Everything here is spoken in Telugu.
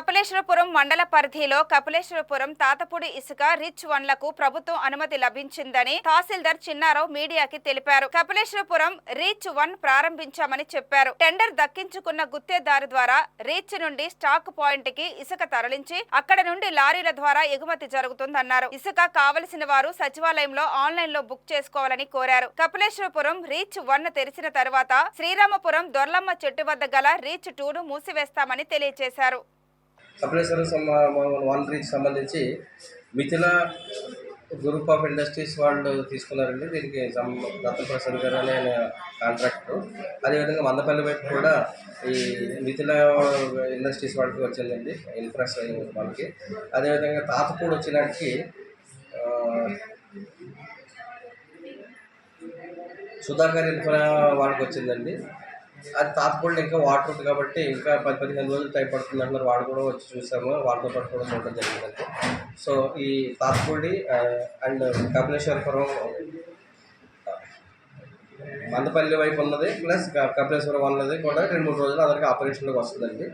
కపిలేశ్వరపురం మండల పరిధిలో కపిలేశ్వరపురం తాతపూడి ఇసుక రిచ్ వన్లకు ప్రభుత్వం అనుమతి లభించిందని తహసీల్దార్ చిన్నారావు మీడియాకి తెలిపారు. కపిలేశ్వరపురం రీచ్ వన్ ప్రారంభించామని చెప్పారు. టెండర్ దక్కించుకున్న గుత్తేదారు ద్వారా రీచ్ నుండి స్టాక్ పాయింట్ కి ఇసుక తరలించి అక్కడ నుండి లారీల ద్వారా ఎగుమతి జరుగుతుందన్నారు. ఇసుక కావలసిన వారు సచివాలయంలో ఆన్లైన్ లో బుక్ చేసుకోవాలని కోరారు. కపిలేశ్వరపురం రీచ్ వన్ తెరిచిన తర్వాత శ్రీరామపురం దొర్లమ్మ చెట్టు వద్ద గల రీచ్ 2ను మూసివేస్తామని తెలియజేశారు. కపిలేశ్వరం వన్ రీచ్ సంబంధించి మిథిల గ్రూప్ ఆఫ్ ఇండస్ట్రీస్ వాళ్ళు తీసుకున్నారండి. దీనికి దత్తప్రసాద్ గారు అనే కాంట్రాక్టర్. అదేవిధంగా మందపల్లి వైపు కూడా ఈ మిథిల ఇండస్ట్రీస్ వాళ్ళకి వచ్చిందండి, ఇన్ఫ్రాస్ట్రక్చర్ వాళ్ళకి. అదేవిధంగా తాతపూడి వచ్చినానికి సుధాకర్ ఇన్ఫ్రా వాళ్ళకి వచ్చిందండి. అది తాతపూడిలో ఇంకా వాటర్ ఉంది కాబట్టి ఇంకా 10-15 రోజులు టైం పడుతుంది అంటున్నారు. వాళ్ళు కూడా వచ్చి చూసాము, వాళ్ళతో పాటు కూడా చూడడం జరిగిందండి. సో ఈ తాతపూడి అండ్ కపిలేశ్వరపురం మందపల్లి వైపు ఉన్నది ప్లస్ కపిలేశ్వరం ఉన్నది కూడా 2-3 రోజులు అందరికీ ఆపరేషన్లోకి వస్తుందండి.